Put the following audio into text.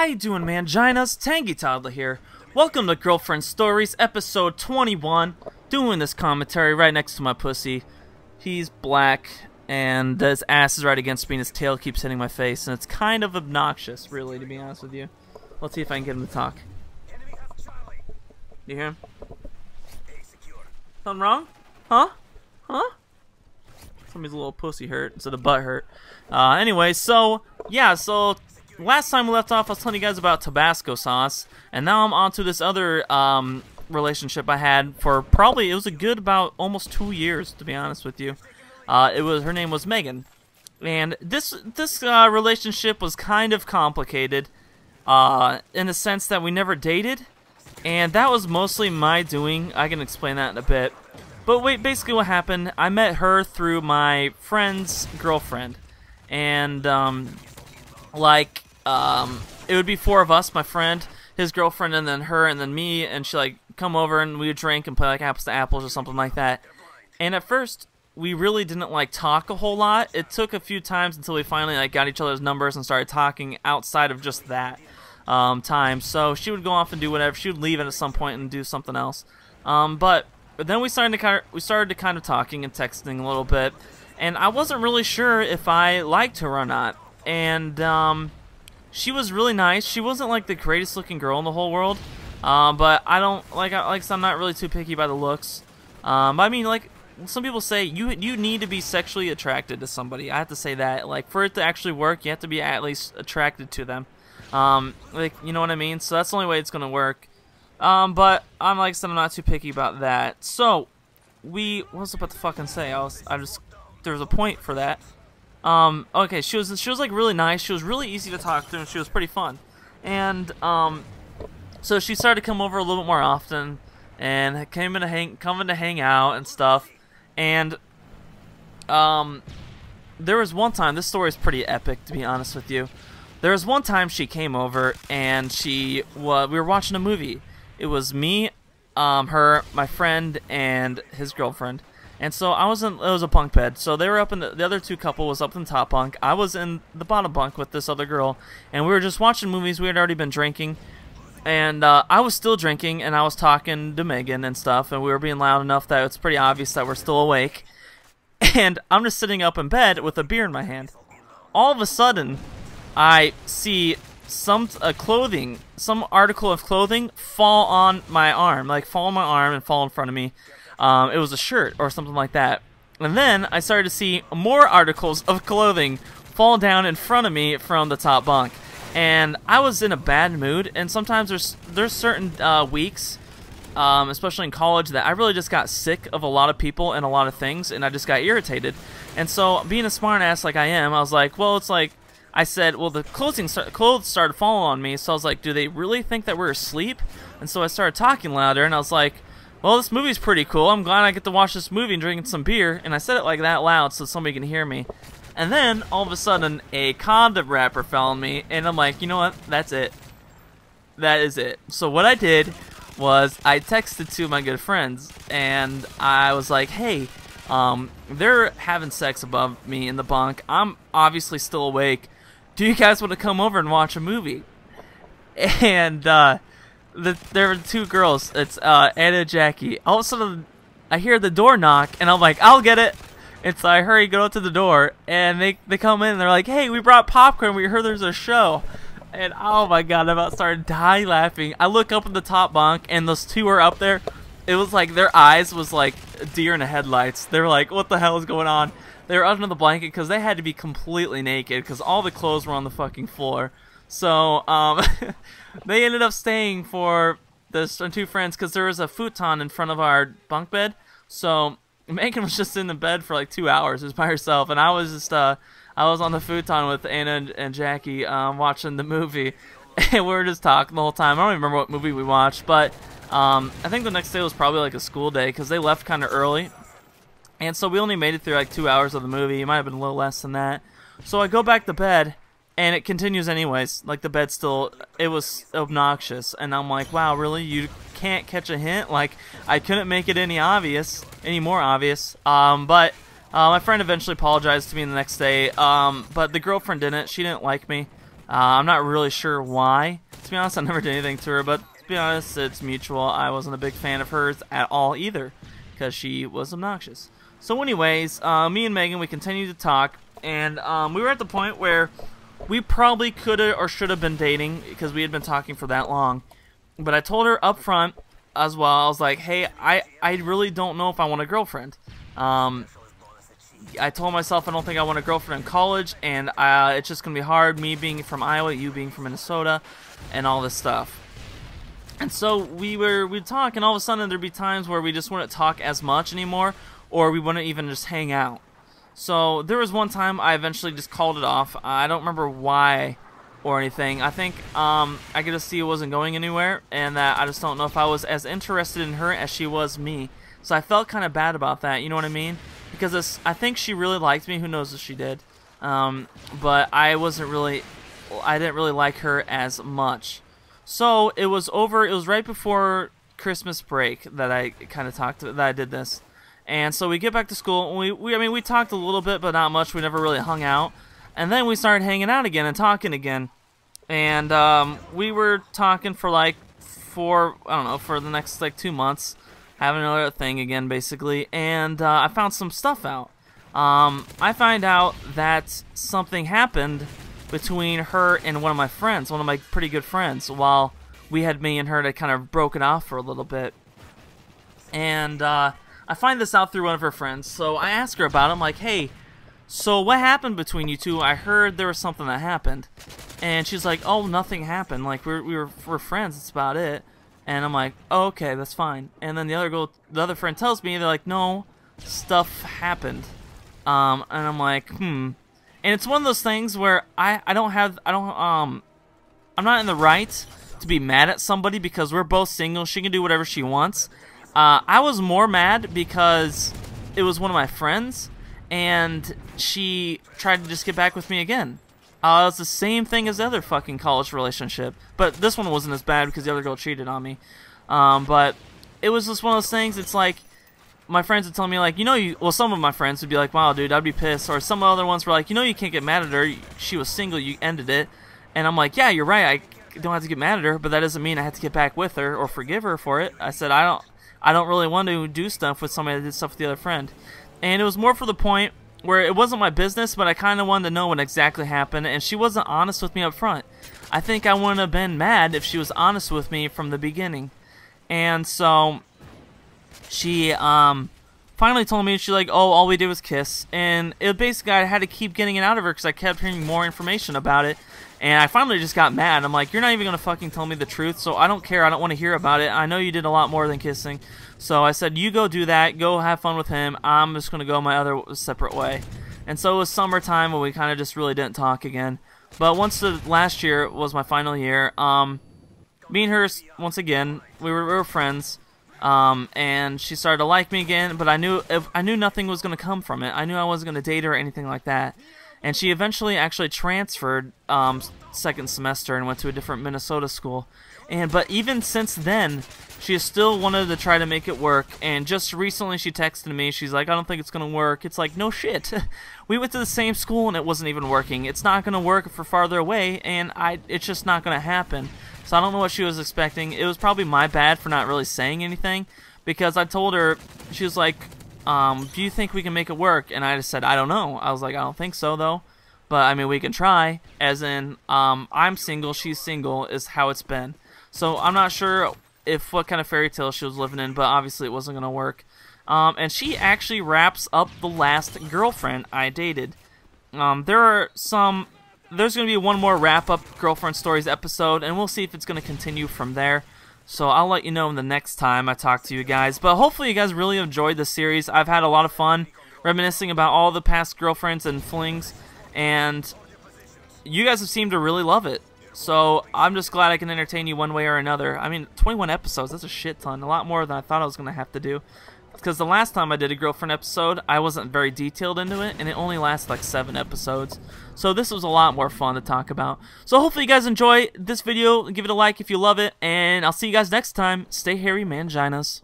you doing, Manginas? Tangy Toddler here. Welcome to Girlfriend Stories, episode 21. Doing this commentary right next to my pussy. He's black, and his ass is right against me, and his tail keeps hitting my face, and it's kind of obnoxious, really, to be honest with you. Let's see if I can get him to talk. You hear him? Something wrong? Huh? Huh? Somebody's a little pussy hurt instead of butt hurt. Anyway, so last time we left off, I was telling you guys about Tabasco sauce, and now I'm on to this other relationship I had for probably, it was a good about almost 2 years, to be honest with you. Her name was Megan, and this relationship was kind of complicated in the sense that we never dated, and that was mostly my doing. I can explain that in a bit. But wait, basically what happened, I met her through my friend's girlfriend, and it would be 4 of us, my friend, his girlfriend, and then her, and then me, and she like come over and we would drink and play like apples to apples or something like that. And at first, we really didn't like talk a whole lot. It took a few times until we finally like got each other's numbers and started talking outside of just that time. So she would go off and do whatever. She would leave at some point and do something else. But then we started to kind of talking and texting a little bit, and I wasn't really sure if I liked her or not. And she was really nice. She wasn't like the greatest looking girl in the whole world, but I don't like I'm not really too picky by the looks. I mean, like some people say, you need to be sexually attracted to somebody. I have to say that, like, for it to actually work, you have to be at least attracted to them. Like, you know what I mean? So that's the only way it's gonna work. But like I said, I'm not too picky about that. So what was I about to fucking say? There was a point for that. Okay, she was like really nice. She was really easy to talk to, and she was pretty fun. And so she started to come over a little bit more often, and coming to hang out and stuff. And there was one time. This story is pretty epic, to be honest with you. There was one time she came over, and we were watching a movie. It was me, her, my friend, and his girlfriend. And so it was a bunk bed. So they were up in the other 2 couple was up in the top bunk. I was in the bottom bunk with this other girl, and we were just watching movies. We had already been drinking, and I was still drinking, and I was talking to Megan and stuff, and we were being loud enough that it's pretty obvious that we're still awake. And I'm just sitting up in bed with a beer in my hand. All of a sudden, I see some article of clothing fall on my arm, and fall in front of me. It was a shirt or something like that. And then I started to see more articles of clothing fall down in front of me from the top bunk. And I was in a bad mood, and sometimes there's certain weeks, especially in college, that I really just got sick of a lot of people and a lot of things, and I just got irritated. And so, being a smart ass like I am, I was like, well, it's like, I said, well, the clothes started falling on me, so I was like, do they really think that we're asleep? And so I started talking louder, and I was like, well, this movie's pretty cool. I'm glad I get to watch this movie and drink some beer. And I said it like that loud so somebody can hear me. And then, all of a sudden, a condom wrapper fell on me, and I'm like, you know what? That's it. That is it. So what I did was I texted 2 of my good friends, and I was like, hey, they're having sex above me in the bunk. I'm obviously still awake. Do you guys want to come over and watch a movie? And there were 2 girls. It's Anna and Jackie. All of a sudden, I hear the door knock, and I'm like, I'll get it. And so I hurry, go to the door, and they come in, and they're like, hey, we brought popcorn. We heard there's a show. And oh my god, I about started dying laughing. I look up at the top bunk, and those 2 are up there. It was like their eyes was like a deer in the headlights. They were like, what the hell is going on? They were under the blanket because they had to be completely naked because all the clothes were on the fucking floor. So, they ended up staying for the 2 friends because there was a futon in front of our bunk bed. So, Megan was just in the bed for like 2 hours. It was by herself. And I was just, I was on the futon with Anna and Jackie watching the movie. And we were just talking the whole time. I don't even remember what movie we watched. But I think the next day was probably like a school day because they left kind of early. And so we only made it through like 2 hours of the movie. It might have been a little less than that. So I go back to bed, and it continues anyways. Like the bed still, it was obnoxious. And I'm like, wow, really? You can't catch a hint? Like, I couldn't make it any more obvious. But my friend eventually apologized to me the next day. But the girlfriend didn't. She didn't like me. I'm not really sure why. To be honest, I never did anything to her, but to be honest, it's mutual. I wasn't a big fan of hers at all either, because she was obnoxious. So anyways, me and Megan, we continued to talk, and we were at the point where we probably could have or should have been dating, because we had been talking for that long. But I told her up front as well, I was like, hey, I really don't know if I want a girlfriend. I told myself I don't think I want a girlfriend in college, and it's just going to be hard, me being from Iowa, you being from Minnesota, and all this stuff. And so we'd talk, and all of a sudden there'd be times where we just wouldn't talk as much anymore, or we wouldn't even just hang out. So there was one time I eventually just called it off. I don't remember why or anything. I think I could just see it wasn't going anywhere, and that I just don't know if I was as interested in her as she was me. So I felt kind of bad about that, you know what I mean? Because I think she really liked me. Who knows if she did? But I didn't really like her as much. So it was over. It was right before Christmas break that I kind of that I did this. And so we get back to school. And we talked a little bit, but not much. We never really hung out. And then we started hanging out again and talking again. And we were talking for like for the next like 2 months. Having another thing again, basically, and I found some stuff out. I find out that something happened between her and one of my friends, one of my pretty good friends, while me and her had kind of broken off for a little bit. And I find this out through one of her friends, so I ask her about it. I'm like, hey, so what happened between you two? I heard there was something that happened. And she's like, oh, nothing happened. Like, we're friends, that's about it. And I'm like, oh, okay, that's fine. And then the other friend tells me, they're like, no, stuff happened. And I'm like, And it's one of those things where I'm not in the right to be mad at somebody because we're both single. She can do whatever she wants. I was more mad because it was one of my friends, and she tried to just get back with me again. It was the same thing as the other fucking college relationship. But this one wasn't as bad because the other girl cheated on me. But it was just one of those things, it's like, my friends would tell me, like, some of my friends would be like, wow, dude, I'd be pissed. Or some other ones were like, you can't get mad at her. She was single, you ended it. And I'm like, yeah, you're right, I don't have to get mad at her, but that doesn't mean I have to get back with her or forgive her for it. I said, I don't really want to do stuff with somebody that did stuff with the other friend. And it was more for the point where it wasn't my business, but I kind of wanted to know what exactly happened, and she wasn't honest with me up front. I think I wouldn't have been mad if she was honest with me from the beginning. And so she finally told me, she's like, oh, all we did was kiss. And it basically, I had to keep getting it out of her because I kept hearing more information about it. And I finally just got mad. I'm like, you're not even going to fucking tell me the truth, so I don't care. I don't want to hear about it. I know you did a lot more than kissing. So I said, you go do that. Go have fun with him. I'm just going to go my other separate way. And so it was summertime when we kind of just really didn't talk again. But once the last year was my final year, me and her, once again, we were friends. And she started to like me again, but I knew nothing was going to come from it. I knew I wasn't going to date her or anything like that. And she eventually actually transferred second semester and went to a different Minnesota school. But even since then, she has still wanted to try to make it work. And just recently she texted me. She's like, I don't think it's going to work. It's like, no shit. We went to the same school and it wasn't even working. It's not going to work if we're farther away, and it's just not going to happen. So I don't know what she was expecting. It was probably my bad for not really saying anything, because I told her, she was like, do you think we can make it work? And I just said, I don't know. I was like, I don't think so, though. But, I mean, we can try. As in, I'm single, she's single, is how it's been. So I'm not sure what kind of fairy tale she was living in, but obviously it wasn't going to work. And she actually wraps up the last girlfriend I dated. There's going to be one more wrap-up Girlfriend Stories episode, and we'll see if it's going to continue from there. So I'll let you know the next time I talk to you guys. But hopefully you guys really enjoyed the series. I've had a lot of fun reminiscing about all the past girlfriends and flings, and you guys have seemed to really love it. So I'm just glad I can entertain you one way or another. I mean, 21 episodes, that's a shit ton. A lot more than I thought I was going to have to do. Because the last time I did a girlfriend episode, I wasn't very detailed into it, and it only lasted like 7 episodes. So this was a lot more fun to talk about. So hopefully you guys enjoy this video. Give it a like if you love it, and I'll see you guys next time. Stay hairy, manginas.